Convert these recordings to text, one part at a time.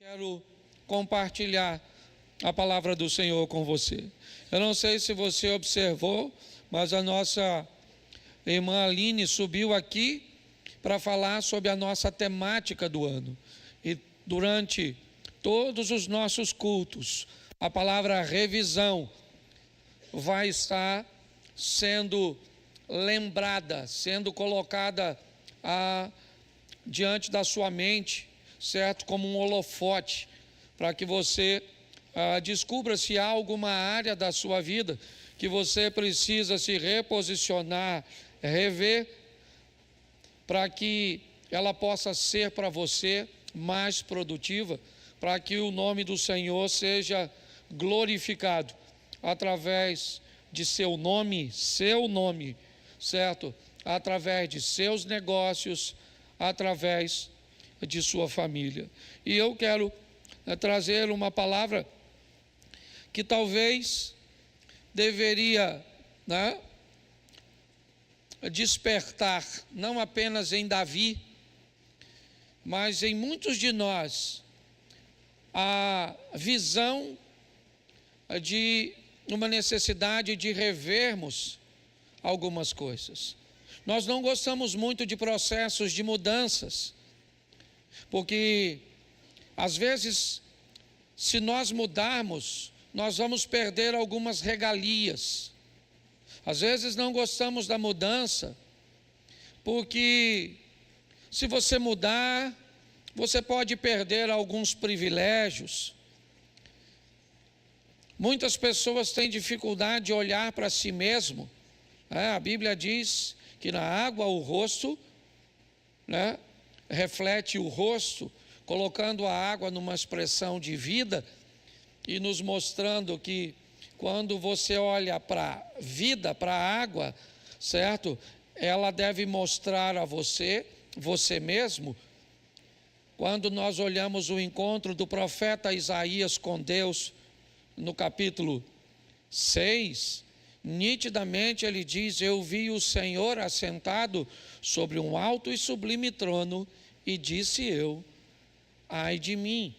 Quero compartilhar a palavra do Senhor com você. Eu não sei se você observou, mas a nossa irmã Aline subiu aqui para falar sobre a nossa temática do ano. E durante todos os nossos cultos, a palavra revisão vai estar sendo lembrada, sendo colocada diante da sua mente, certo? Como um holofote, para que você descubra se há alguma área da sua vida que você precisa se reposicionar, rever, para que ela possa ser para você mais produtiva, para que o nome do Senhor seja glorificado através de seu nome, certo? Através de seus negócios, através de sua família. E eu quero trazer uma palavra que talvez deveria despertar, não apenas em Davi, mas em muitos de nós, a visão de uma necessidade de revermos algumas coisas. Nós não gostamos muito de processos de mudanças, porque às vezes, se nós mudarmos, nós vamos perder algumas regalias. Às vezes não gostamos da mudança, porque se você mudar, você pode perder alguns privilégios. Muitas pessoas têm dificuldade de olhar para si mesmo. A Bíblia diz que na água o rosto, reflete o rosto, colocando a água numa expressão de vida e nos mostrando que quando você olha para a vida, para a água, certo? Ela deve mostrar a você mesmo. Quando nós olhamos o encontro do profeta Isaías com Deus, no capítulo 6, nitidamente ele diz: eu vi o Senhor assentado sobre um alto e sublime trono, e disse eu, ai de mim,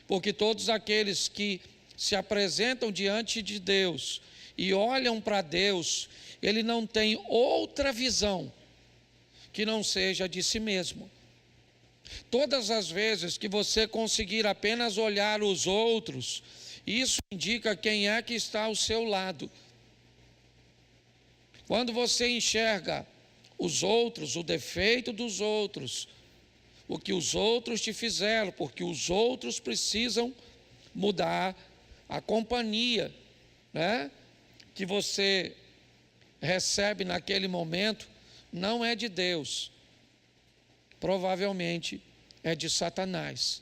porque todos aqueles que se apresentam diante de Deus e olham para Deus, ele não tem outra visão que não seja de si mesmo. Todas as vezes que você conseguir apenas olhar os outros, isso indica quem é que está ao seu lado. Quando você enxerga os outros, o defeito dos outros, o que os outros te fizeram, porque os outros precisam mudar, a companhia, que você recebe naquele momento não é de Deus, provavelmente é de Satanás.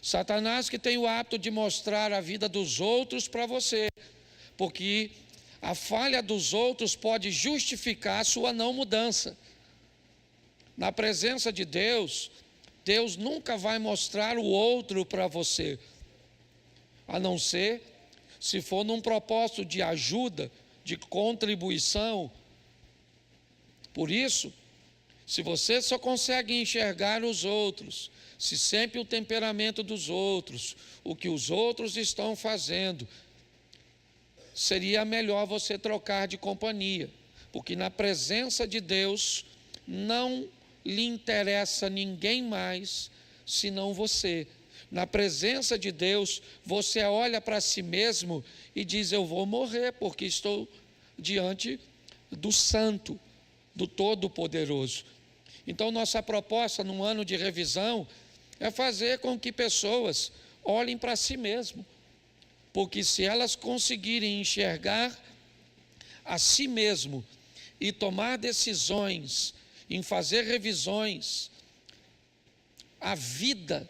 Satanás que tem o hábito de mostrar a vida dos outros para você, porque a falha dos outros pode justificar a sua não mudança. Na presença de Deus, Deus nunca vai mostrar o outro para você, a não ser se for num propósito de ajuda, de contribuição. Por isso, se você só consegue enxergar os outros, se sempre o temperamento dos outros, o que os outros estão fazendo, seria melhor você trocar de companhia, porque na presença de Deus não lhe interessa ninguém mais senão você. Na presença de Deus, você olha para si mesmo e diz: eu vou morrer porque estou diante do Santo, do Todo-Poderoso. Então, nossa proposta num ano de revisão é fazer com que pessoas olhem para si mesmo, porque se elas conseguirem enxergar a si mesmo e tomar decisões, em fazer revisões, a vida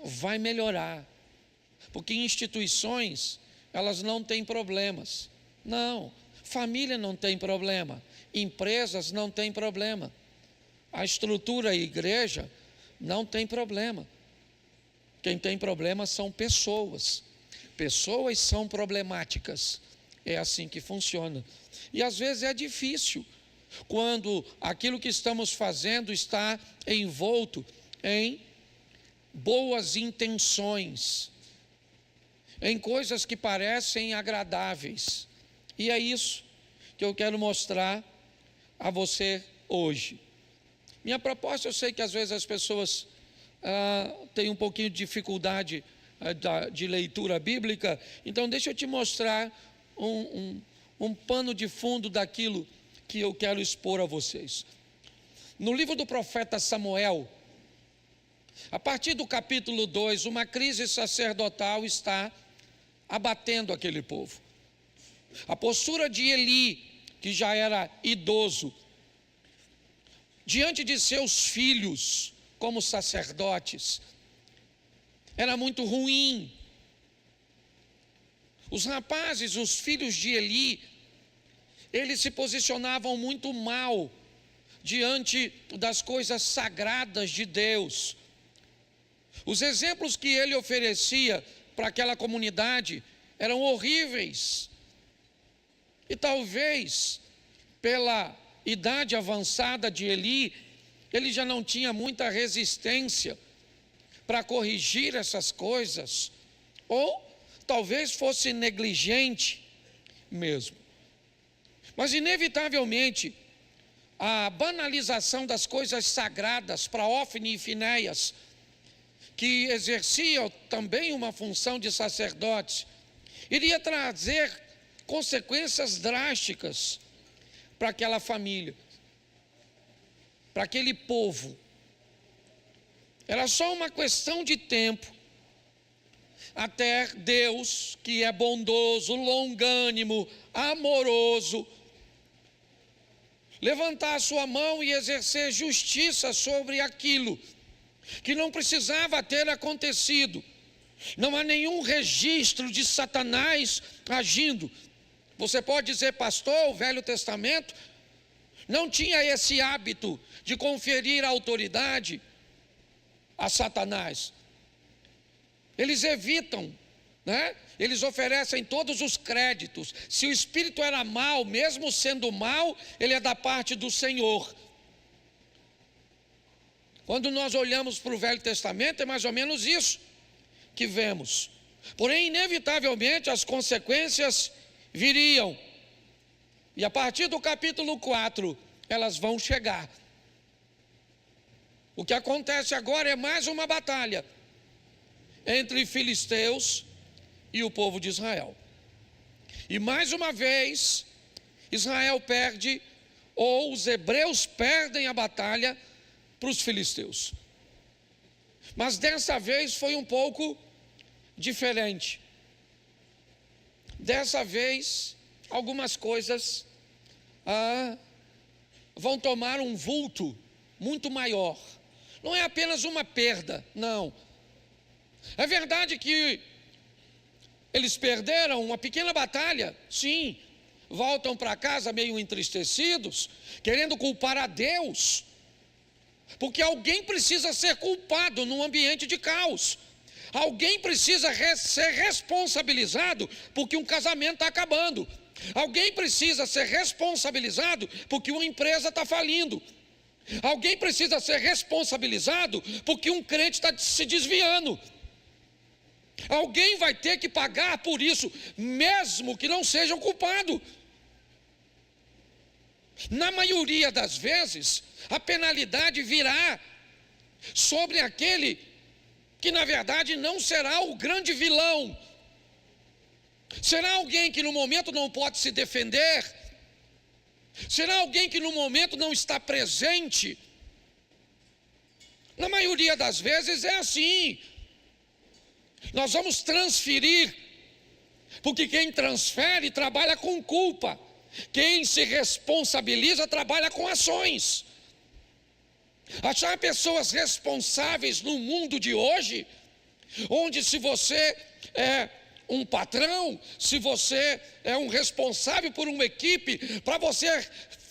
vai melhorar, porque instituições, elas não têm problemas, não, família não tem problema, empresas não têm problema, a estrutura, a igreja, não tem problema. Quem tem problema são pessoas, pessoas são problemáticas, é assim que funciona, e às vezes é difícil, quando aquilo que estamos fazendo está envolto em boas intenções, em coisas que parecem agradáveis. E é isso que eu quero mostrar a você hoje. Minha proposta, eu sei que às vezes as pessoas têm um pouquinho de dificuldade de leitura bíblica, então deixa eu te mostrar um pano de fundo daquilo que eu quero expor a vocês. No livro do profeta Samuel, a partir do capítulo 2, uma crise sacerdotal está abatendo aquele povo. A postura de Eli, que já era idoso, diante de seus filhos como sacerdotes, era muito ruim. Os rapazes, os filhos de Eli, eles se posicionavam muito mal diante das coisas sagradas de Deus. Os exemplos que ele oferecia para aquela comunidade eram horríveis. E talvez, pela idade avançada de Eli, ele já não tinha muita resistência para corrigir essas coisas, ou talvez fosse negligente mesmo. Mas inevitavelmente, a banalização das coisas sagradas para Ófni e Finéias, que exerciam também uma função de sacerdotes, iria trazer consequências drásticas para aquela família, para aquele povo. Era só uma questão de tempo até Deus, que é bondoso, longânimo, amoroso, levantar a sua mão e exercer justiça sobre aquilo que não precisava ter acontecido. Não há nenhum registro de Satanás agindo. Você pode dizer, pastor, o Velho Testamento não tinha esse hábito de conferir autoridade a Satanás. Eles evitam, né? Eles oferecem todos os créditos. Se o espírito era mau, mesmo sendo mau, ele é da parte do Senhor. Quando nós olhamos para o Velho Testamento, é mais ou menos isso que vemos. Porém, inevitavelmente, as consequências viriam. E a partir do capítulo 4, elas vão chegar. O que acontece agora é mais uma batalha entre filisteus e o povo de Israel. E mais uma vez, Israel perde, ou os hebreus perdem a batalha para os filisteus. Mas dessa vez foi um pouco diferente. Dessa vez, algumas coisas vão tomar um vulto muito maior. Não é apenas uma perda, não. É verdade que eles perderam uma pequena batalha, sim. Voltam para casa meio entristecidos, querendo culpar a Deus, porque alguém precisa ser culpado num ambiente de caos. Alguém precisa ser responsabilizado porque um casamento está acabando. Alguém precisa ser responsabilizado porque uma empresa está falindo. Alguém precisa ser responsabilizado porque um crente está se desviando. Alguém vai ter que pagar por isso, mesmo que não seja o culpado. Na maioria das vezes, a penalidade virá sobre aquele que na verdade não será o grande vilão. Será alguém que no momento não pode se defender. Será alguém que no momento não está presente. Na maioria das vezes é assim. Nós vamos transferir, porque quem transfere trabalha com culpa. Quem se responsabiliza trabalha com ações. Achar pessoas responsáveis no mundo de hoje, onde se você é um patrão, se você é um responsável por uma equipe, para você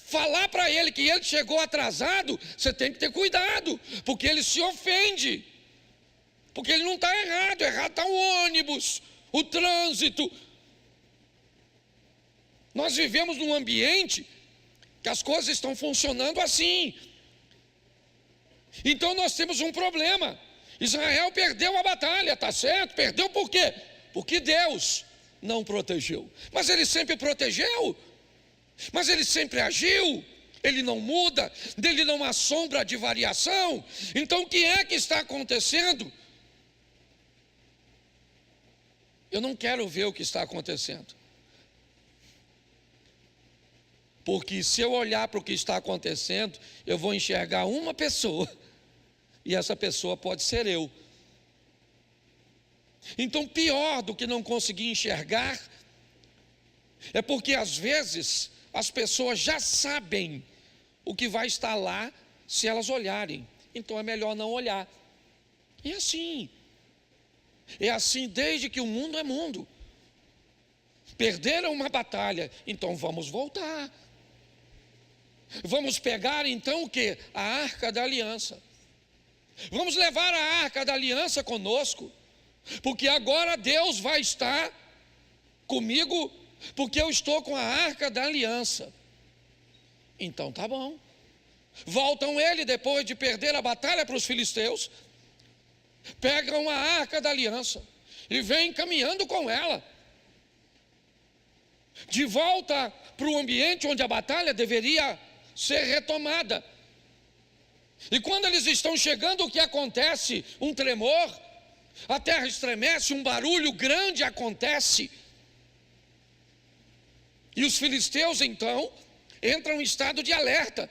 falar para ele que ele chegou atrasado, você tem que ter cuidado, porque ele se ofende, porque ele não está errado está o ônibus, o trânsito. Nós vivemos num ambiente que as coisas estão funcionando assim. Então nós temos um problema. Israel perdeu a batalha, está certo? Perdeu por quê? Porque Deus não protegeu. Mas ele sempre protegeu, mas ele sempre agiu, ele não muda, dele não há sombra de variação. Então o que é que está acontecendo? Eu não quero ver o que está acontecendo, porque se eu olhar para o que está acontecendo, eu vou enxergar uma pessoa, e essa pessoa pode ser eu. Então, pior do que não conseguir enxergar, é porque às vezes as pessoas já sabem o que vai estar lá se elas olharem, então é melhor não olhar. E é assim desde que o mundo é mundo. Perderam uma batalha, então vamos voltar. Vamos pegar então o que? A Arca da Aliança. Vamos levar a Arca da Aliança conosco, porque agora Deus vai estar comigo, porque eu estou com a Arca da Aliança. Então tá bom. Voltam ele depois de perder a batalha para os filisteus, pegam a Arca da Aliança e vêm caminhando com ela de volta para o ambiente onde a batalha deveria ser retomada. E quando eles estão chegando, o que acontece? Um tremor, a terra estremece, um barulho grande acontece. E os filisteus então entram em estado de alerta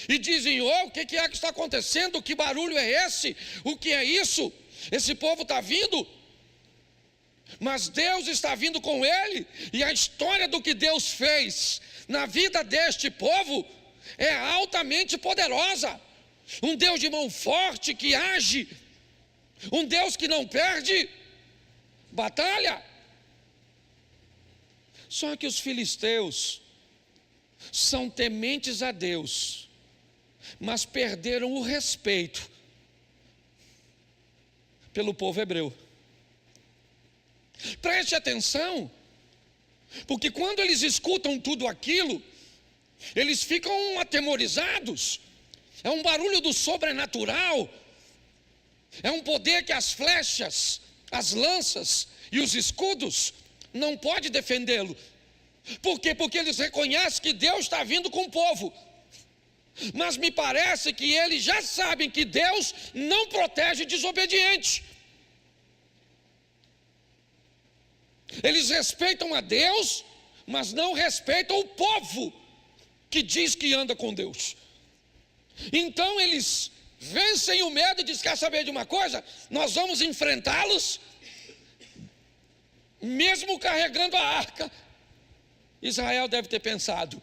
e dizem: o que é que está acontecendo? Que barulho é esse? O que é isso? Esse povo está vindo, mas Deus está vindo com ele. E a história do que Deus fez na vida deste povo é altamente poderosa. Um Deus de mão forte que age, um Deus que não perde batalha. Só que os filisteus são tementes a Deus, mas perderam o respeito pelo povo hebreu. Preste atenção, porque quando eles escutam tudo aquilo, eles ficam atemorizados. É um barulho do sobrenatural, é um poder que as flechas, as lanças e os escudos não pode defendê-lo. Por quê? Porque eles reconhecem que Deus está vindo com o povo, mas me parece que eles já sabem que Deus não protege desobediente. Eles respeitam a Deus, mas não respeitam o povo que diz que anda com Deus. Então eles vencem o medo e dizem: quer saber de uma coisa? Nós vamos enfrentá-los, mesmo carregando a arca. Israel deve ter pensado: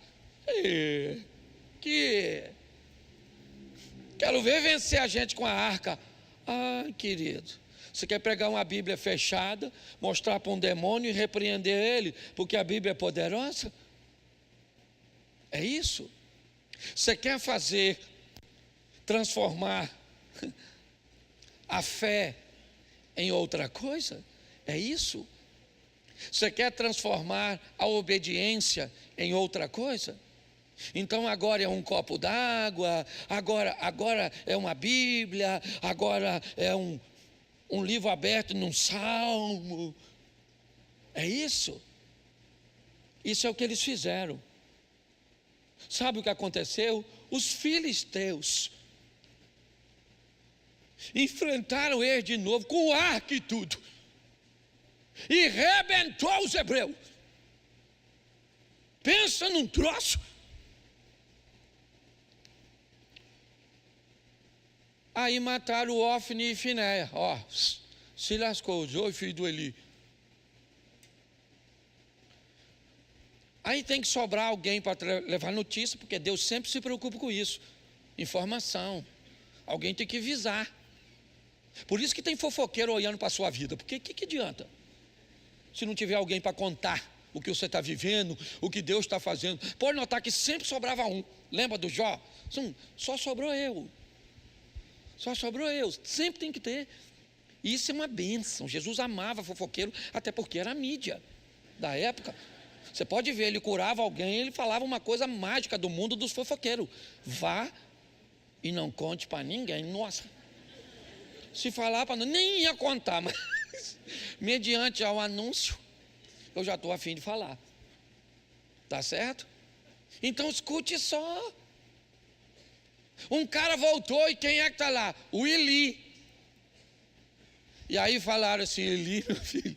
quero ver vencer a gente com a arca. Ah, querido, você quer pegar uma Bíblia fechada, mostrar para um demônio e repreender ele, porque a Bíblia é poderosa? É isso? Você quer transformar a fé em outra coisa? É isso? Você quer transformar a obediência em outra coisa? Então agora é um copo d'água, agora é uma Bíblia, agora é um livro aberto num salmo. É isso? Isso é o que eles fizeram. Sabe o que aconteceu? Os filisteus enfrentaram eles de novo, com o arco e tudo, e rebentou os hebreus. Pensa num troço. Aí mataram o Ofni e Finéia. Se lascou, Zoe, filho do Eli. Aí tem que sobrar alguém para levar notícia, porque Deus sempre se preocupa com isso. Informação. Alguém tem que avisar. Por isso que tem fofoqueiro olhando para a sua vida. Porque o que adianta? Se não tiver alguém para contar o que você está vivendo, o que Deus está fazendo. Pode notar que sempre sobrava um. Lembra do Jó? Só sobrou eu. Só sobrou eu. Sempre tem que ter. Isso é uma bênção. Jesus amava fofoqueiro, até porque era a mídia da época. Você pode ver, ele curava alguém, ele falava uma coisa mágica do mundo dos fofoqueiros: vá e não conte para ninguém. Nossa, Se falar para não, nem ia contar, mas mediante ao anúncio, eu já estou a fim de falar. Tá certo? Então escute só. Um cara voltou e quem é que está lá? O Eli. E aí falaram assim, Eli, meu filho,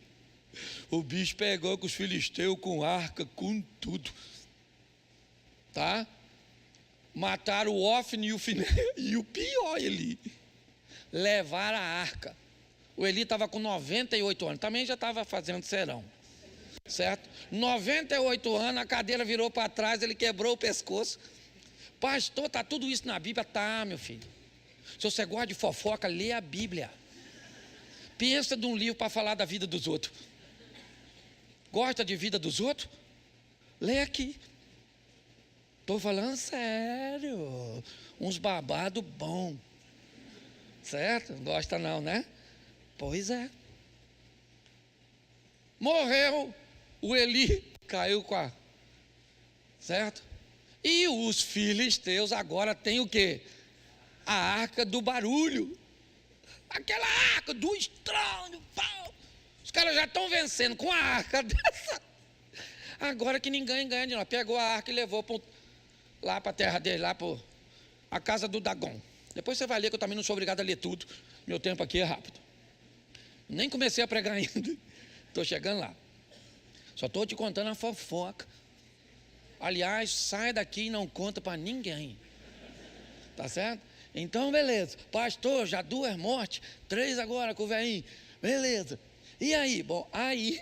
o bicho pegou com os filisteus, com arca, com tudo. Tá? Mataram o Ofni e o Finéias, e o pior, Eli, levaram a arca. O Eli estava com 98 anos, também já estava fazendo serão. Certo? 98 anos, a cadeira virou para trás, ele quebrou o pescoço. Pastor, está tudo isso na Bíblia? Tá, meu filho. Se você gosta de fofoca, lê a Bíblia. Pensa de um livro para falar da vida dos outros. Gosta de vida dos outros? Lê aqui. Estou falando sério. Uns babados bom. Certo? Não gosta não, né? Pois é. Morreu o Eli, caiu com a... Certo? E os filisteus agora têm o quê? A arca do barulho. Aquela arca do estranho. Pau. Os caras já estão vencendo com a arca dessa. Agora que ninguém ganha de nós. Pegou a arca e levou lá para a terra dele, lá para a casa do Dagon. Depois você vai ler, que eu também não sou obrigado a ler tudo. Meu tempo aqui é rápido. Nem comecei a pregar ainda. Estou chegando lá. Só estou te contando a fofoca. Aliás, sai daqui e não conta para ninguém. Tá certo? Então, beleza. Pastor, já 2 mortes, 3 agora com o velhinho. Beleza. E aí? Bom, aí,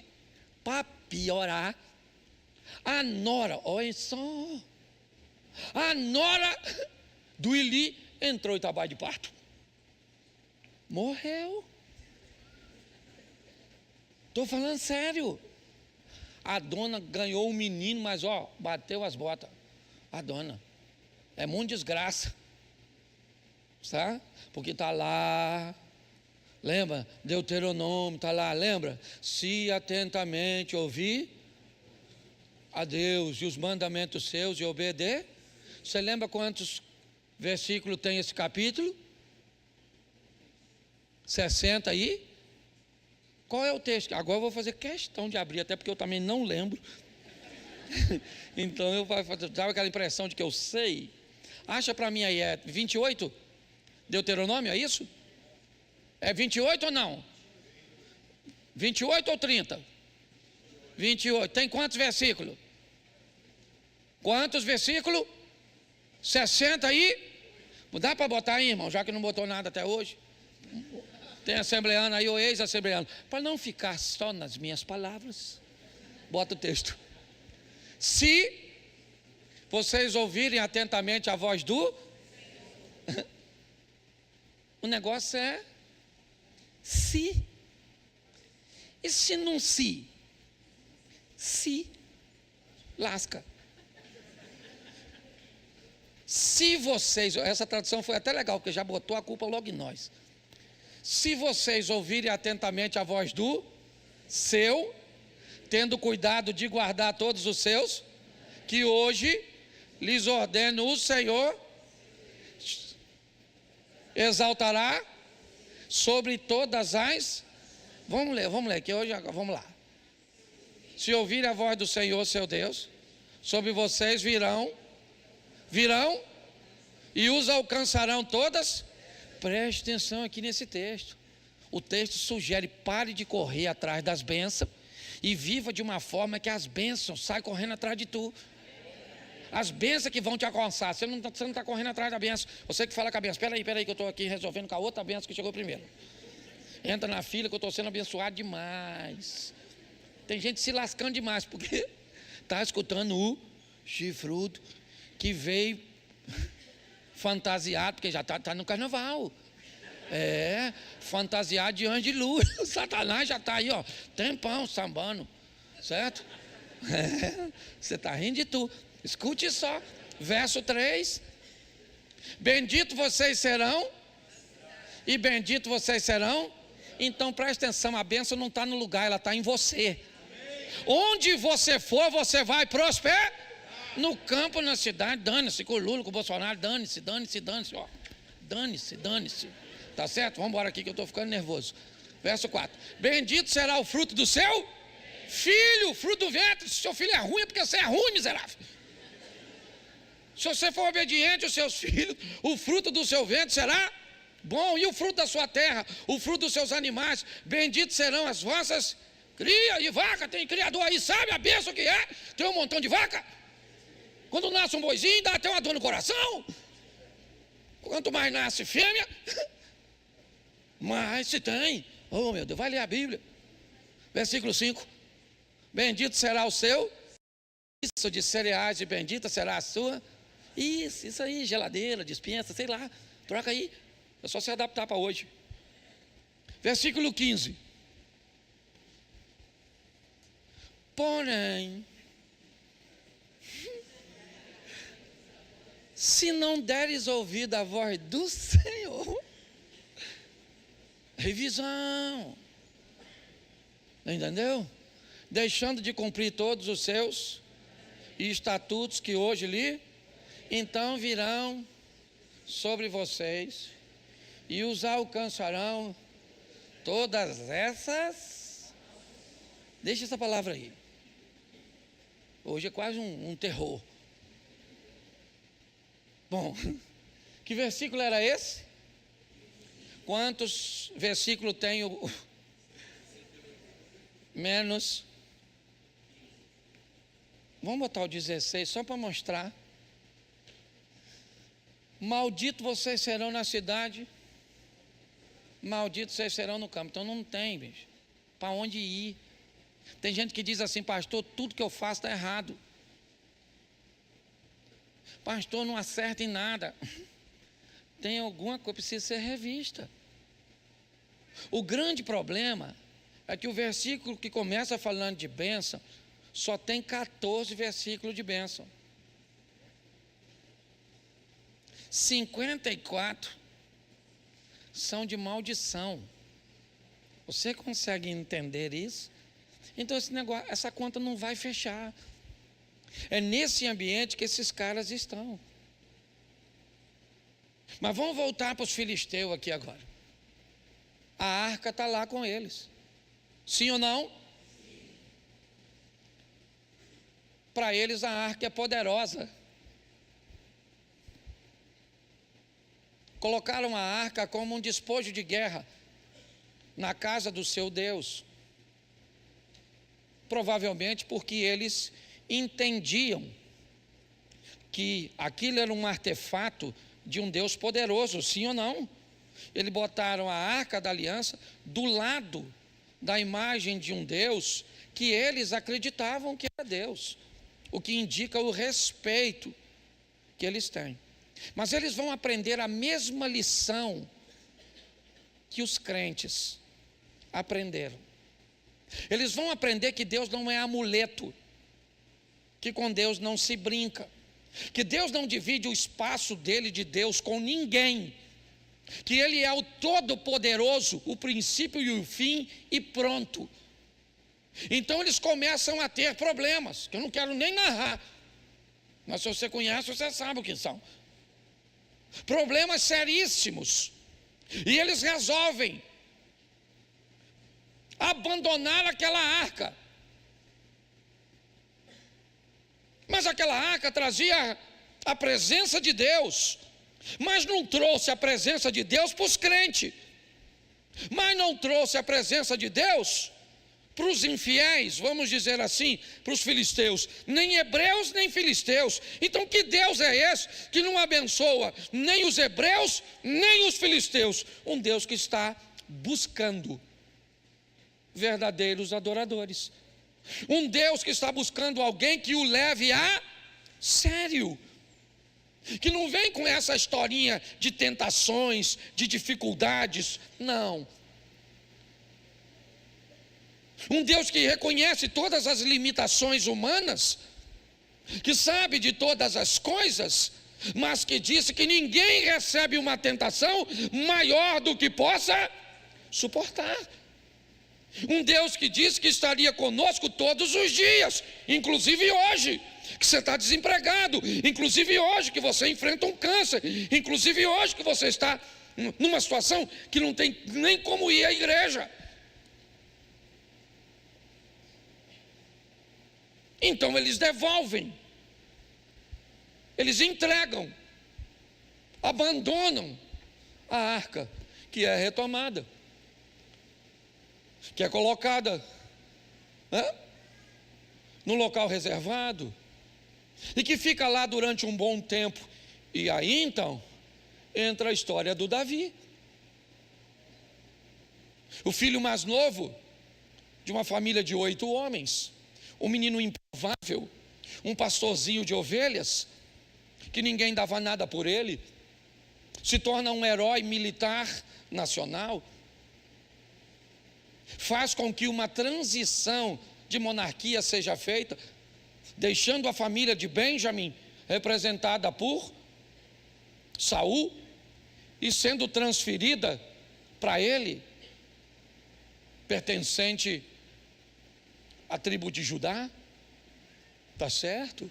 para piorar, a nora, olha só. A nora do Eli entrou em trabalho de parto. Morreu. Estou falando sério. A dona ganhou um menino, mas bateu as botas. A dona. É muito desgraça. Sabe? Porque está lá. Lembra? Deuteronômio está lá, lembra? Se atentamente ouvir a Deus e os mandamentos seus e obedecer. Você lembra quantos versículos tem esse capítulo? 60 aí? Qual é o texto? Agora eu vou fazer questão de abrir, até porque eu também não lembro. Então eu vou dar aquela impressão de que eu sei. Acha para mim aí, é 28? Deuteronômio, é isso? É 28 ou não? 28 ou 30? 28. Tem quantos versículos? Quantos versículos? 60 aí? Dá para botar aí, irmão, já que não botou nada até hoje? Tem assembleano aí, ou ex-assembleano. Para não ficar só nas minhas palavras, bota o texto. Se vocês ouvirem atentamente a voz do... O negócio é se. E se não se? Se lasca. Se vocês... Essa tradução foi até legal, porque já botou a culpa logo em nós. Se vocês ouvirem atentamente a voz do seu, tendo cuidado de guardar todos os seus, que hoje lhes ordeno o Senhor, exaltará sobre todas as... Vamos ler, que hoje, vamos lá. Se ouvirem a voz do Senhor, seu Deus, sobre vocês virão, e os alcançarão todas. Preste atenção aqui nesse texto. O texto sugere: pare de correr atrás das bênçãos e viva de uma forma que as bênçãos saiam correndo atrás de tu. As bênçãos que vão te alcançar. Você não está correndo atrás da bênção. Você que fala com a bênção: espera aí que eu estou aqui resolvendo com a outra bênção que chegou primeiro. Entra na fila que eu estou sendo abençoado demais. Tem gente se lascando demais porque está escutando o chifrudo que veio fantasiado, porque já está no carnaval. Fantasiado de anjo de luz. O Satanás já está aí, tempão sambando, certo? Você está rindo de tu. Escute só, verso 3. Bendito vocês serão, e bendito vocês serão. Então preste atenção, a bênção não está no lugar, ela está em você. Onde você for, você vai prosperar. No campo, na cidade, dane-se com o Lula, com o Bolsonaro, dane-se. Dane-se. Tá certo? Vamos embora aqui que eu estou ficando nervoso. Verso 4. Bendito será o fruto do seu filho, fruto do ventre. Se seu filho é ruim, é porque você é ruim, miserável. Se você for obediente aos seus filhos, o fruto do seu ventre será bom. E o fruto da sua terra, o fruto dos seus animais, benditos serão as vossas crias de vaca. Tem criador aí, sabe a bênção que é? Tem um montão de vaca. Quando nasce um boizinho, dá até uma dor no coração. Quanto mais nasce fêmea, mais se tem. Oh meu Deus, vai ler a Bíblia. Versículo 5. Bendito será o seu isso de cereais e bendita será a sua. Isso aí, geladeira, despensa, sei lá. Troca aí. É só se adaptar para hoje. Versículo 15. Porém, se não deres ouvido à voz do Senhor, revisão, entendeu? Deixando de cumprir todos os seus estatutos que hoje lhe, então virão sobre vocês e os alcançarão todas essas. Deixa essa palavra aí. Hoje é quase um terror. Bom, que versículo era esse? Quantos versículos tem o menos? Vamos botar o 16 só para mostrar. Maldito vocês serão na cidade, maldito vocês serão no campo. Então não tem, bicho, para onde ir. Tem gente que diz assim: pastor, tudo que eu faço está errado. Pastor, não acerta em nada. Tem alguma coisa que precisa ser revista. O grande problema é que o versículo que começa falando de bênção só tem 14 versículos de bênção. 54 são de maldição. Você consegue entender isso? Então esse negócio, essa conta não vai fechar. É nesse ambiente que esses caras estão. Mas vamos voltar para os filisteus aqui agora. A arca está lá com eles. Sim ou não? Para eles a arca é poderosa. Colocaram a arca como um despojo de guerra na casa do seu Deus. Provavelmente porque eles entendiam que aquilo era um artefato de um Deus poderoso, sim ou não? Eles botaram a arca da aliança do lado da imagem de um Deus que eles acreditavam que era Deus, o que indica o respeito que eles têm. Mas eles vão aprender a mesma lição que os crentes aprenderam. Eles vão aprender que Deus não é amuleto, que com Deus não se brinca, que Deus não divide o espaço dele de Deus com ninguém, que Ele é o Todo-Poderoso, o princípio e o fim e pronto. Então eles começam a ter problemas, que eu não quero nem narrar, mas se você conhece, você sabe o que são. Problemas seríssimos. E eles resolvem abandonar aquela arca. Mas aquela arca trazia a presença de Deus, mas não trouxe a presença de Deus para os crentes, mas não trouxe a presença de Deus para os infiéis, vamos dizer assim, para os filisteus, nem hebreus nem filisteus. Então que Deus é esse que não abençoa nem os hebreus nem os filisteus? Um Deus que está buscando verdadeiros adoradores, um Deus que está buscando alguém que o leve a sério, que não vem com essa historinha de tentações, de dificuldades, não. Um Deus que reconhece todas as limitações humanas, que sabe de todas as coisas, mas que disse que ninguém recebe uma tentação maior do que possa suportar. Um Deus que disse que estaria conosco todos os dias, inclusive hoje, que você está desempregado, inclusive hoje que você enfrenta um câncer, inclusive hoje que você está numa situação que não tem nem como ir à igreja. Então eles devolvem, eles entregam, abandonam a arca, que é retomada, que é colocada no local reservado, e que fica lá durante um bom tempo. E aí então entra a história do Davi, o filho mais novo de uma família de 8 homens, um menino improvável, um pastorzinho de ovelhas, que ninguém dava nada por ele, se torna um herói militar nacional, faz com que uma transição de monarquia seja feita, deixando a família de Benjamim representada por Saul e sendo transferida para ele, pertencente à tribo de Judá. Está certo?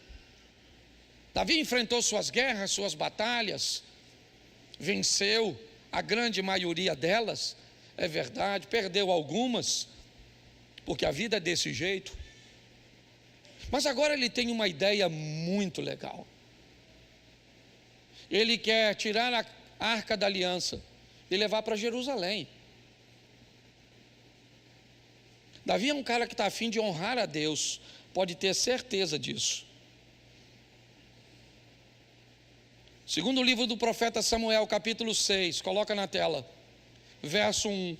Davi enfrentou suas guerras, suas batalhas, venceu a grande maioria delas, é verdade, perdeu algumas, porque a vida é desse jeito. Mas agora ele tem uma ideia muito legal. Ele quer tirar a arca da aliança e levar para Jerusalém. Davi é um cara que está a fim de honrar a Deus, pode ter certeza disso. Segundo o livro do profeta Samuel, capítulo 6, coloca na tela, verso 1.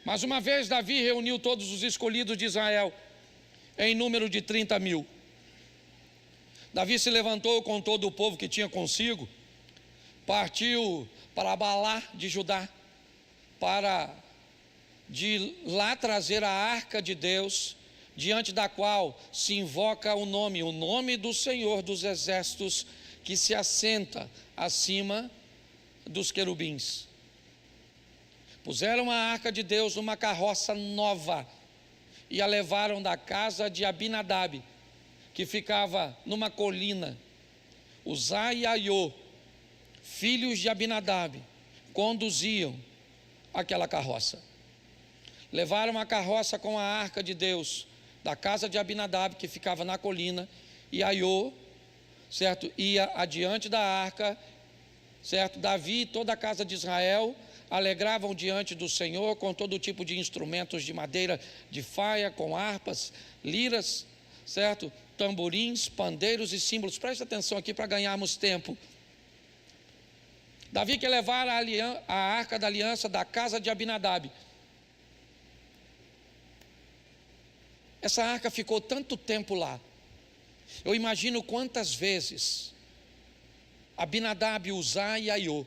Mas uma vez Davi reuniu todos os escolhidos de Israel, em número de 30.000. Davi se levantou com todo o povo que tinha consigo, partiu para Baalá de Judá, para de lá trazer a arca de Deus, diante da qual se invoca o nome do Senhor dos exércitos, que se assenta acima dos querubins. Puseram a arca de Deus numa carroça nova e a levaram da casa de Abinadab, que ficava numa colina. Uzá e Aiô, filhos de Abinadab, conduziam aquela carroça. Levaram a carroça com a arca de Deus da casa de Abinadab, que ficava na colina, e Aiô, certo, ia adiante da arca, certo. Davi e toda a casa de Israel alegravam diante do Senhor com todo tipo de instrumentos de madeira de faia, com harpas, liras, certo, tamborins, pandeiros e símbolos. Preste atenção aqui para ganharmos tempo. Davi quer levar a arca da aliança da casa de Abinadab. Essa arca ficou tanto tempo lá. Eu imagino quantas vezes Abinadab, Uzá e Aiô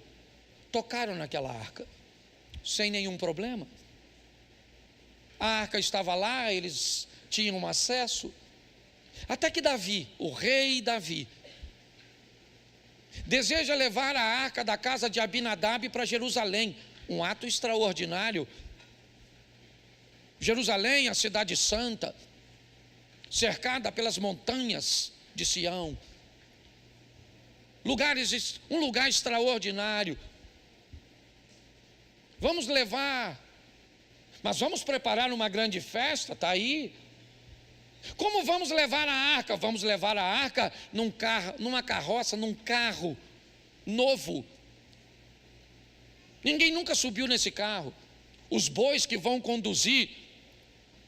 tocaram naquela arca, sem nenhum problema. A arca estava lá, eles tinham acesso. Até que Davi, o rei Davi, deseja levar a arca da casa de Abinadab para Jerusalém, um ato extraordinário. Jerusalém, a cidade santa, cercada pelas montanhas de Sião, um lugar extraordinário. Vamos levar, mas vamos preparar uma grande festa, está aí. Como vamos levar a arca? Vamos levar a arca numa carroça, num carro novo. Ninguém nunca subiu nesse carro. Os bois que vão conduzir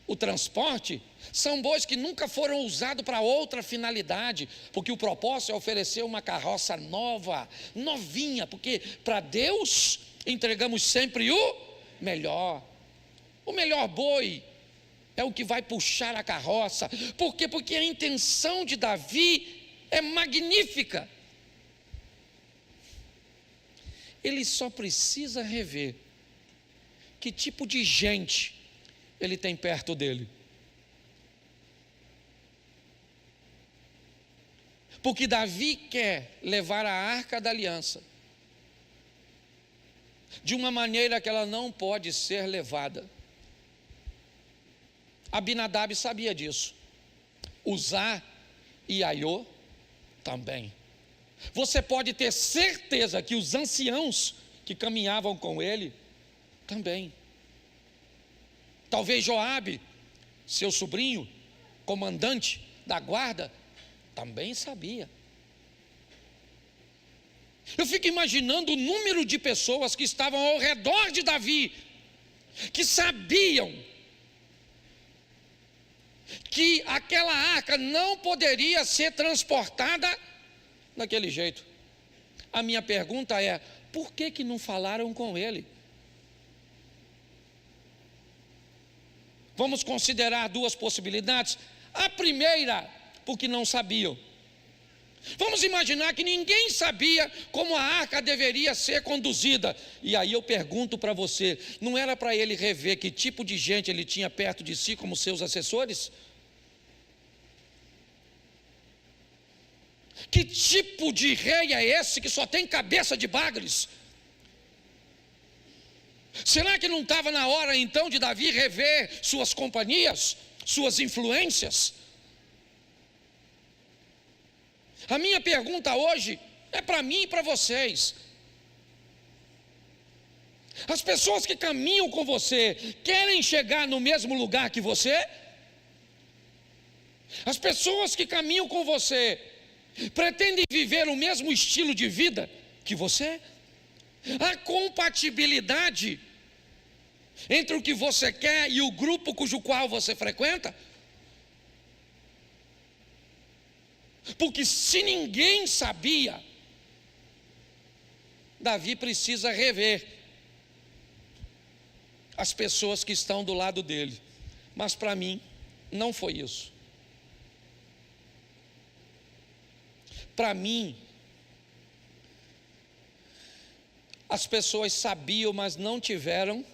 o transporte são bois que nunca foram usados para outra finalidade, porque o propósito é oferecer uma carroça nova, novinha, porque para Deus entregamos sempre o melhor. O melhor boi é o que vai puxar a carroça. Por quê? Porque a intenção de Davi é magnífica. Ele só precisa rever que tipo de gente ele tem perto dele. Porque Davi quer levar a arca da aliança de uma maneira que ela não pode ser levada. Abinadab sabia disso. Uzá e Aiô também. você pode ter certeza que os anciãos que caminhavam com ele também. Talvez Joabe, seu sobrinho, comandante da guarda, também sabia. Eu fico imaginando o número de pessoas que estavam ao redor de Davi, que sabiam que aquela arca não poderia ser transportada daquele jeito. A minha pergunta é: por que não falaram com ele? Vamos considerar duas possibilidades. A primeira, porque não sabiam. Vamos imaginar que ninguém sabia como a arca deveria ser conduzida. E aí eu pergunto para você, não era para ele rever que tipo de gente ele tinha perto de si como seus assessores? Que tipo de rei é esse que só tem cabeça de bagres? Será que não estava na hora então de Davi rever suas companhias, suas influências? A minha pergunta hoje é para mim e para vocês. As pessoas que caminham com você querem chegar no mesmo lugar que você? As pessoas que caminham com você pretendem viver o mesmo estilo de vida que você? A compatibilidade entre o que você quer e o grupo cujo qual você frequenta? Porque se ninguém sabia, Davi precisa rever as pessoas que estão do lado dele. Mas para mim, não foi isso. Para mim, as pessoas sabiam, mas não tiveram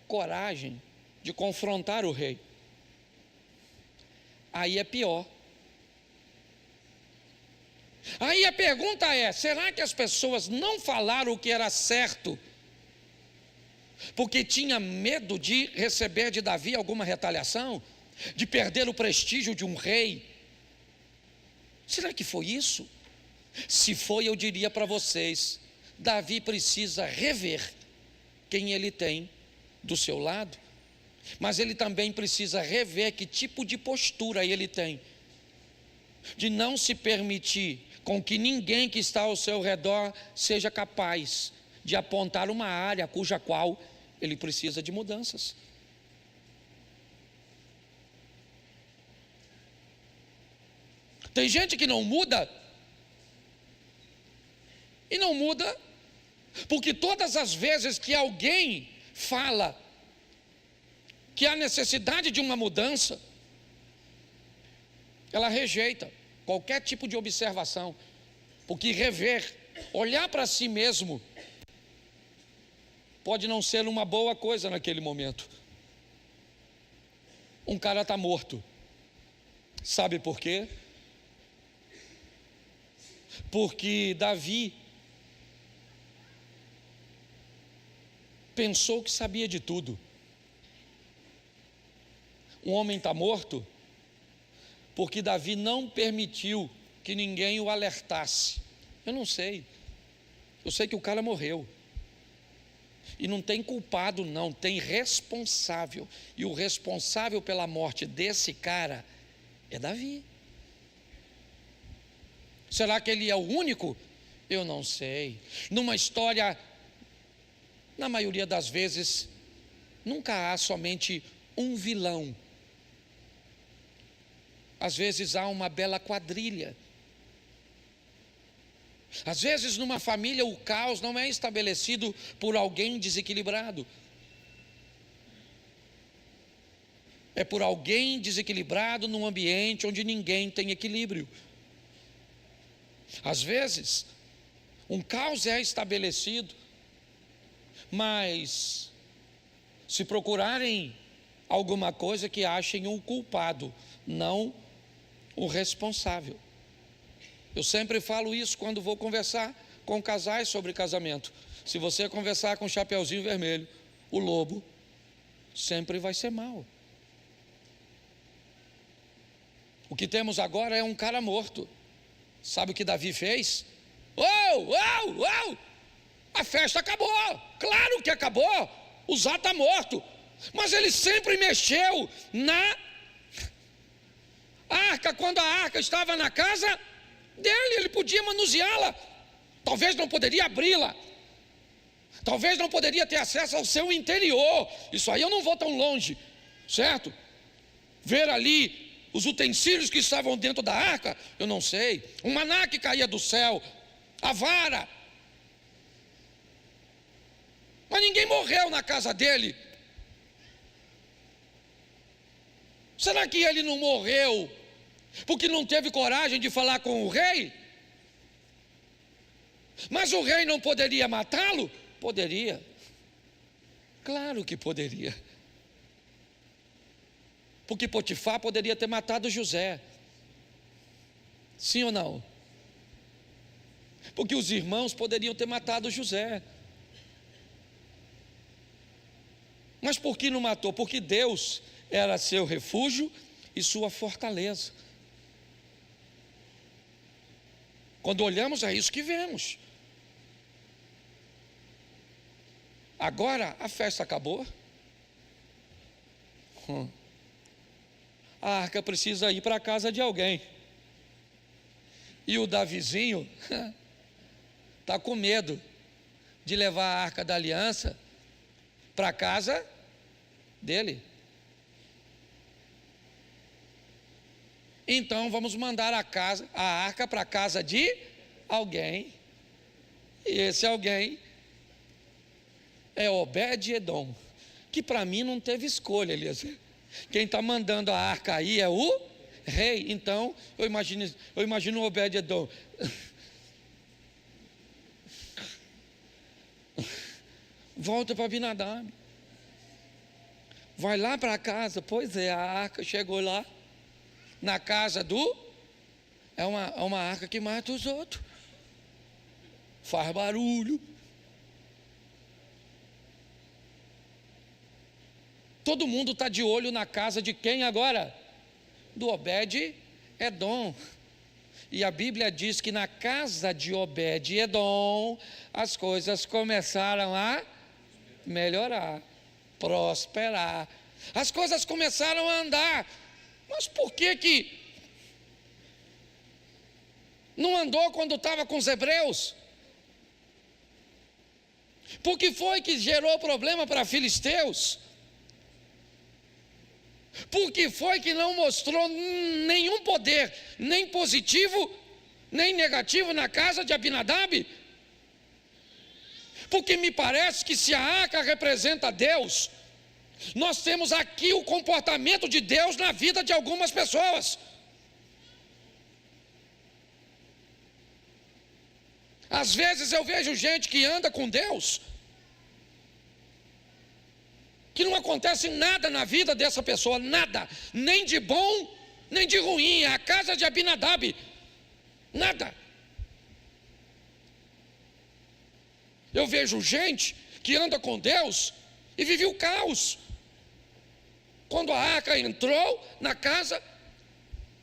coragem de confrontar o rei. Aí é pior. Aí a pergunta é: será que as pessoas não falaram o que era certo porque tinha medo de receber de Davi alguma retaliação, de perder o prestígio de um rei? Será que foi isso? Se foi, eu diria para vocês, Davi precisa rever quem ele tem do seu lado, mas ele também precisa rever que tipo de postura ele tem, de não se permitir com que ninguém que está ao seu redor seja capaz de apontar uma área cuja qual ele precisa de mudanças. Tem gente que não muda, e não muda porque todas as vezes que alguém fala que há necessidade de uma mudança, ela rejeita qualquer tipo de observação, porque rever, olhar para si mesmo, pode não ser uma boa coisa naquele momento. Um cara está morto, sabe por quê? Porque Davi pensou que sabia de tudo. Um homem está morto porque Davi não permitiu que ninguém o alertasse. Eu não sei. Eu sei que o cara morreu. E não tem culpado não, tem responsável. E o responsável pela morte desse cara é Davi. Será que ele é o único? Eu não sei. Numa história, na maioria das vezes, nunca há somente um vilão. Às vezes há uma bela quadrilha. Às vezes numa família o caos não é estabelecido por alguém desequilibrado. É por alguém desequilibrado num ambiente onde ninguém tem equilíbrio. Às vezes, um caos é estabelecido, mas se procurarem alguma coisa que achem o culpado, não o responsável. Eu sempre falo isso quando vou conversar com casais sobre casamento. Se você conversar com o Chapeuzinho Vermelho, o lobo sempre vai ser mau. O que temos agora é um cara morto. Sabe o que Davi fez? A festa acabou, claro que acabou, Uzá está morto, mas ele sempre mexeu na arca, quando a arca estava na casa dele, ele podia manuseá-la, talvez não poderia abri-la, talvez não poderia ter acesso ao seu interior, isso aí eu não vou tão longe, certo? Ver ali os utensílios que estavam dentro da arca, eu não sei, o maná que caía do céu, a vara, mas ninguém morreu na casa dele. Será que ele não morreu porque não teve coragem de falar com o rei? Mas o rei não poderia matá-lo? Poderia, claro que poderia, porque Potifar poderia ter matado José, sim ou não? Porque os irmãos poderiam ter matado José, mas por que não matou? Porque Deus era seu refúgio e sua fortaleza. Quando olhamos, é isso que vemos. Agora a festa acabou. A arca precisa ir para a casa de alguém. E o Davizinho está com medo de levar a arca da aliança para a casa dele. Então vamos mandar a arca para a casa de alguém. E esse alguém é Obed-Edom, que para mim não teve escolha, Eliezer. Quem está mandando a arca aí é o rei. Então eu imagino o Obed-Edom. Volta para Abinadab, vai lá para casa. Pois é, a arca chegou lá na casa do, é uma arca que mata os outros, faz barulho. Todo mundo está de olho na casa de quem agora? Do Obed-Edom. E a Bíblia diz que na casa de Obed-Edom as coisas começaram a melhorar, prosperar. As coisas começaram a andar. Mas por que não andou quando estava com os hebreus? Por que foi que gerou problema para filisteus? Por que foi que não mostrou nenhum poder, nem positivo, nem negativo na casa de Abinadab? Porque me parece que se a arca representa Deus, nós temos aqui o comportamento de Deus na vida de algumas pessoas. Às vezes eu vejo gente que anda com Deus, que não acontece nada na vida dessa pessoa, nada, nem de bom, nem de ruim. É a casa de Abinadab, nada. Eu vejo gente que anda com Deus e vive o caos. Quando a arca entrou na casa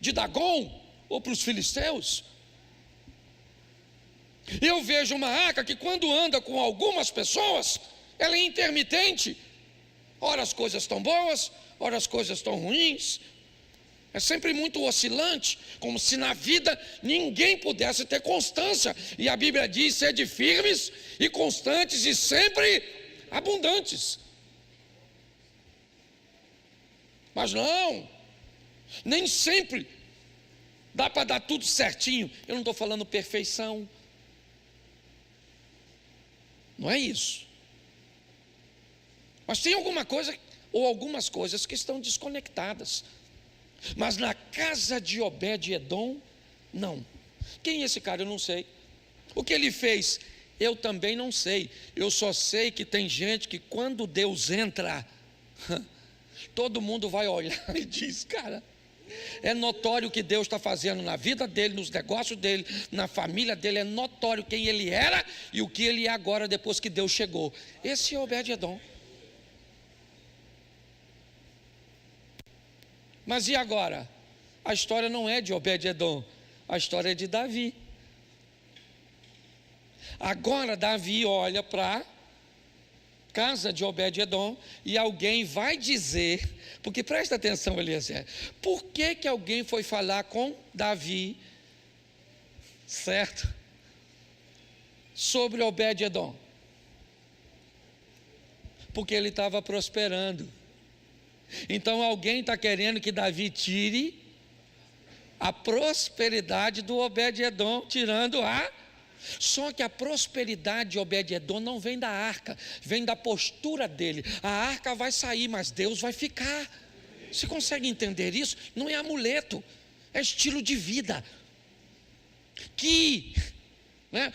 de Dagon, ou para os filisteus, eu vejo uma arca que quando anda com algumas pessoas, ela é intermitente. Ora as coisas estão boas, ora as coisas estão ruins. É sempre muito oscilante, como se na vida ninguém pudesse ter constância. E a Bíblia diz: sede firmes e constantes e sempre abundantes. Mas não, nem sempre dá para dar tudo certinho. Eu não estou falando perfeição, não é isso. Mas tem alguma coisa, ou algumas coisas que estão desconectadas. Mas na casa de Obed-Edom, não. Quem é esse cara? Eu não sei. O que ele fez? Eu também não sei. Eu só sei que tem gente que quando Deus entra, todo mundo vai olhar e diz: cara, é notório o que Deus está fazendo na vida dele, nos negócios dele, na família dele. É notório quem ele era e o que ele é agora depois que Deus chegou. Esse é Obed-Edom. Mas e agora? A história não é de Obed-Edom, a história é de Davi. Agora Davi olha para casa de Obed-edom e alguém vai dizer, porque presta atenção, Eliezer, por que alguém foi falar com Davi, certo? Sobre Obed-edom? Porque ele estava prosperando. Então alguém está querendo que Davi tire a prosperidade do Obed-edom, tirando a... Só que a prosperidade de Obed-edom não vem da arca, vem da postura dele. A arca vai sair, mas Deus vai ficar. Você consegue entender isso? Não é amuleto, é estilo de vida, que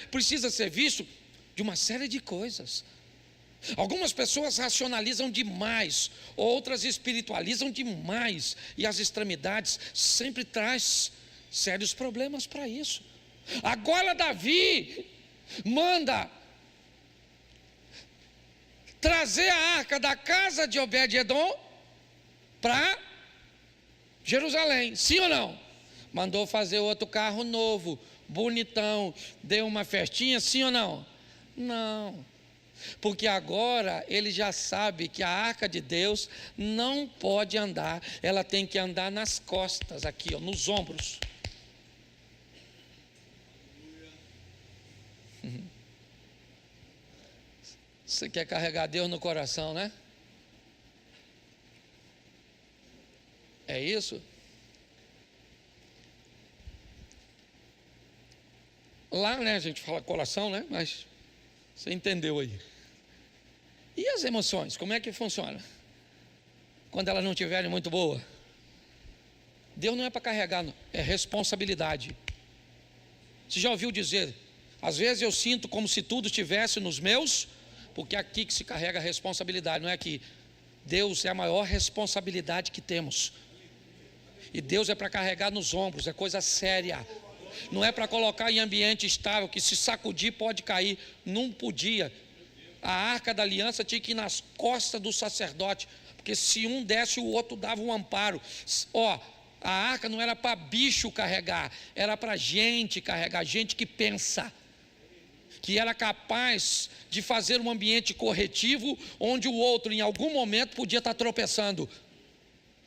precisa ser visto de uma série de coisas. Algumas pessoas racionalizam demais, outras espiritualizam demais, e as extremidades sempre traz sérios problemas para isso. Agora Davi manda trazer a arca da casa de Obed-edom para Jerusalém, sim ou não? Mandou fazer outro carro novo, bonitão, deu uma festinha, sim ou não? Não, porque agora ele já sabe que a arca de Deus não pode andar, ela tem que andar nas costas, aqui, ó, nos ombros. Você quer carregar Deus no coração, né? É isso? Lá, a gente fala coração, mas você entendeu aí. E as emoções, como é que funciona? Quando elas não estiverem muito boas? Deus não é para carregar, é responsabilidade. Você já ouviu dizer, às vezes eu sinto como se tudo estivesse nos meus, porque é aqui que se carrega a responsabilidade, não é aqui. Deus é a maior responsabilidade que temos. E Deus é para carregar nos ombros, é coisa séria. Não é para colocar em ambiente estável, que se sacudir pode cair. Não podia. A arca da aliança tinha que ir nas costas do sacerdote, porque se um desse, o outro dava um amparo. A arca não era para bicho carregar, era para gente carregar, gente que pensa, que era capaz de fazer um ambiente corretivo, onde o outro em algum momento podia estar tropeçando.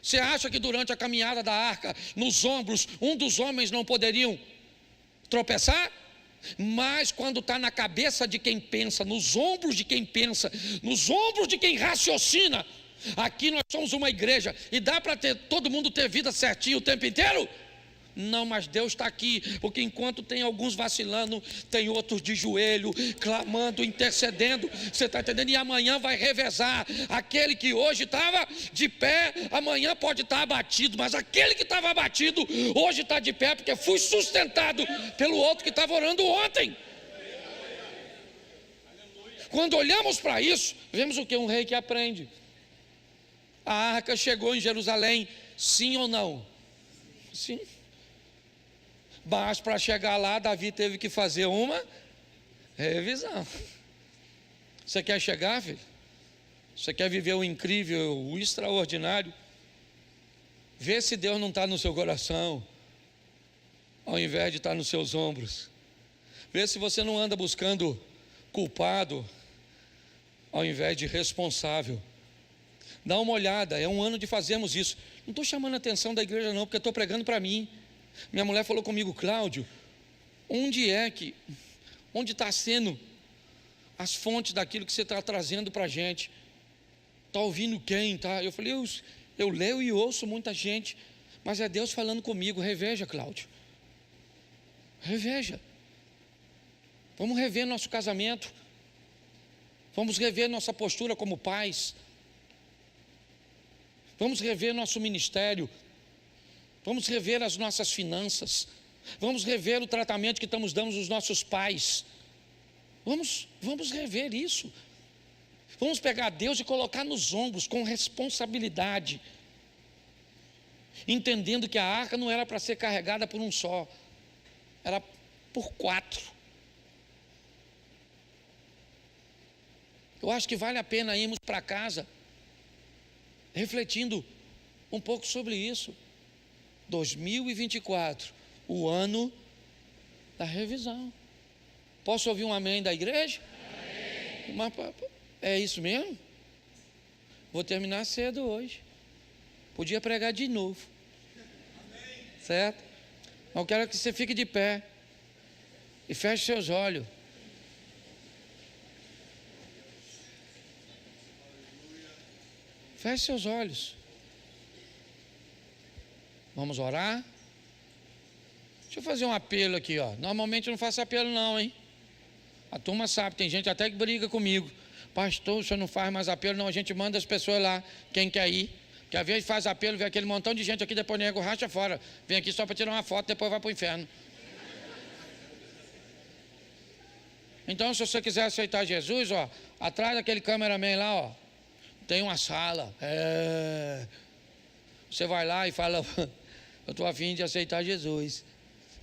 Você acha que durante a caminhada da arca, nos ombros, um dos homens não poderiam tropeçar? Mas quando está na cabeça de quem pensa, nos ombros de quem pensa, nos ombros de quem raciocina, aqui nós somos uma igreja, e dá para todo mundo ter vida certinho o tempo inteiro? Não, mas Deus está aqui, porque enquanto tem alguns vacilando, tem outros de joelho, clamando, intercedendo, você está entendendo? E amanhã vai revezar, aquele que hoje estava de pé, amanhã pode estar abatido, mas aquele que estava abatido, hoje está de pé, porque fui sustentado pelo outro que estava orando ontem. Quando olhamos para isso, vemos o que? Um rei que aprende. A arca chegou em Jerusalém, sim ou não? Sim. Mas para chegar lá, Davi teve que fazer uma revisão. Você quer chegar, filho? Você quer viver o incrível, o extraordinário? Vê se Deus não está no seu coração, ao invés de estar nos seus ombros. Vê se você não anda buscando culpado, ao invés de responsável. Dá uma olhada, é um ano de fazermos isso. Não estou chamando a atenção da igreja não, porque estou pregando para mim. Minha mulher falou comigo, Cláudio, onde está sendo as fontes daquilo que você está trazendo para a gente? Está ouvindo quem? Tá? Eu falei, eu leio e ouço muita gente, mas é Deus falando comigo. Reveja, Cláudio, reveja. Vamos rever nosso casamento, vamos rever nossa postura como pais, vamos rever nosso ministério, vamos rever as nossas finanças, vamos rever o tratamento que estamos dando aos nossos pais. Vamos rever isso. Vamos pegar Deus e colocar nos ombros com responsabilidade, entendendo que a arca não era para ser carregada por um só, era por 4. Eu acho que vale a pena irmos para casa refletindo um pouco sobre isso. 2024, o ano da revisão. Posso ouvir um amém da igreja? Amém. Mas, é isso mesmo? Vou terminar cedo hoje. Podia pregar de novo. Certo? Mas eu quero que você fique de pé e feche seus olhos. Feche seus olhos. Vamos orar? Deixa eu fazer um apelo aqui, ó. Normalmente eu não faço apelo não, hein? A turma sabe, tem gente até que briga comigo. Pastor, o senhor não faz mais apelo? Não, a gente manda as pessoas lá, quem quer ir. Porque às vezes faz apelo, vê aquele montão de gente aqui, depois o nego racha fora. Vem aqui só para tirar uma foto, depois vai para o inferno. Então, se você quiser aceitar Jesus, ó, atrás daquele cameraman lá, ó, tem uma sala. Você vai lá e fala, eu estou a fim de aceitar Jesus.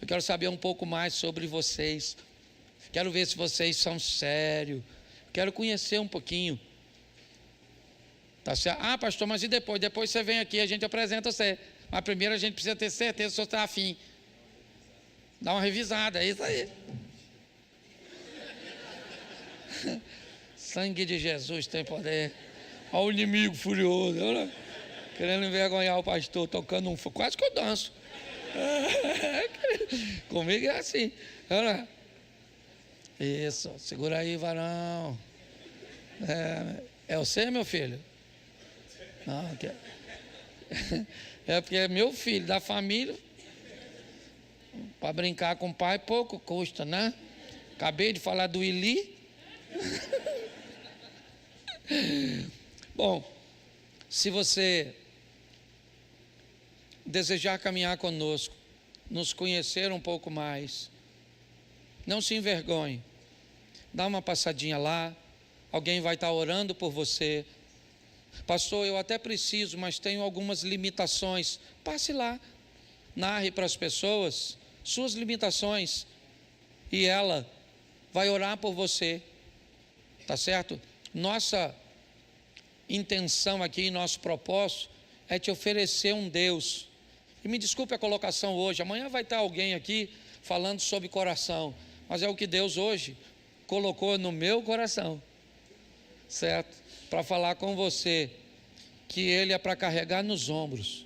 Eu quero saber um pouco mais sobre vocês. Quero ver se vocês são sérios. Quero conhecer um pouquinho. Tá certo? Ah, pastor, mas e depois? Depois você vem aqui, a gente apresenta você. Mas primeiro a gente precisa ter certeza se você está afim. Dá uma revisada, é isso aí. Sangue de Jesus tem poder. Olha o inimigo furioso, olha, querendo envergonhar o pastor, tocando um... Quase que eu danço. Comigo é assim. Olha. Isso, segura aí, varão. É você, meu filho? Não, é porque é meu filho, da família. Para brincar com o pai, pouco custa, né? Acabei de falar do Ili. Bom, se você desejar caminhar conosco, nos conhecer um pouco mais, não se envergonhe. Dá uma passadinha lá, alguém vai estar orando por você. Pastor, eu até preciso, mas tenho algumas limitações. Passe lá, narre para as pessoas suas limitações e ela vai orar por você, tá certo? Nossa intenção aqui, nosso propósito é te oferecer um Deus. E me desculpe a colocação hoje, amanhã vai estar alguém aqui falando sobre coração, mas é o que Deus hoje colocou no meu coração, certo? Para falar com você que Ele é para carregar nos ombros,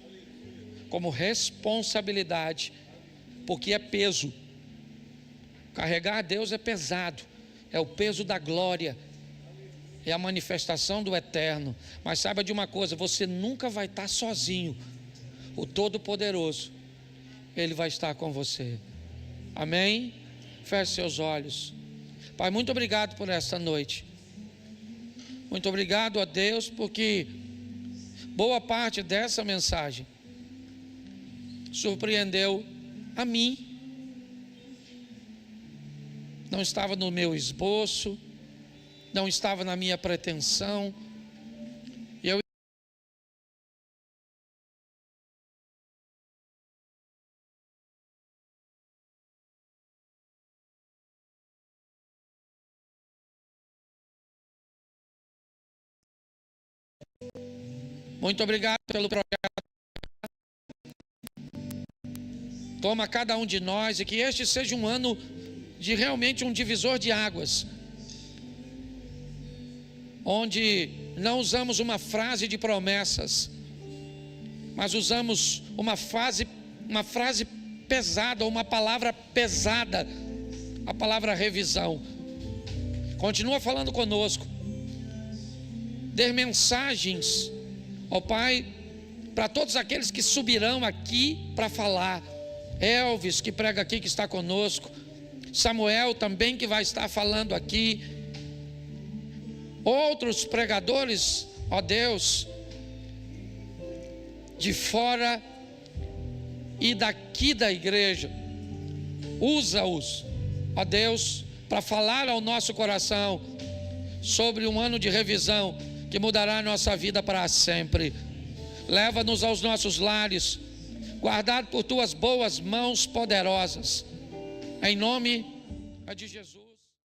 como responsabilidade, porque é peso. Carregar a Deus é pesado, é o peso da glória, é a manifestação do eterno. Mas saiba de uma coisa, você nunca vai estar sozinho. O Todo-Poderoso, Ele vai estar com você. Amém? Feche seus olhos. Pai, muito obrigado por essa noite. Muito obrigado a Deus, porque boa parte dessa mensagem surpreendeu a mim. Não estava no meu esboço, não estava na minha pretensão. Muito obrigado pelo projeto. Toma cada um de nós e que este seja um ano de realmente um divisor de águas, onde não usamos uma frase de promessas, mas usamos uma frase pesada, uma palavra pesada, a palavra revisão. Continua falando conosco, dê mensagens, ó Pai, para todos aqueles que subirão aqui para falar. Elvis, que prega aqui, que está conosco. Samuel também, que vai estar falando aqui. Outros pregadores, ó Deus, de fora e daqui da igreja. Usa-os, ó Deus, para falar ao nosso coração sobre um ano de revisão que mudará a nossa vida para sempre. Leva-nos aos nossos lares, guardado por tuas boas mãos poderosas, em nome de Jesus.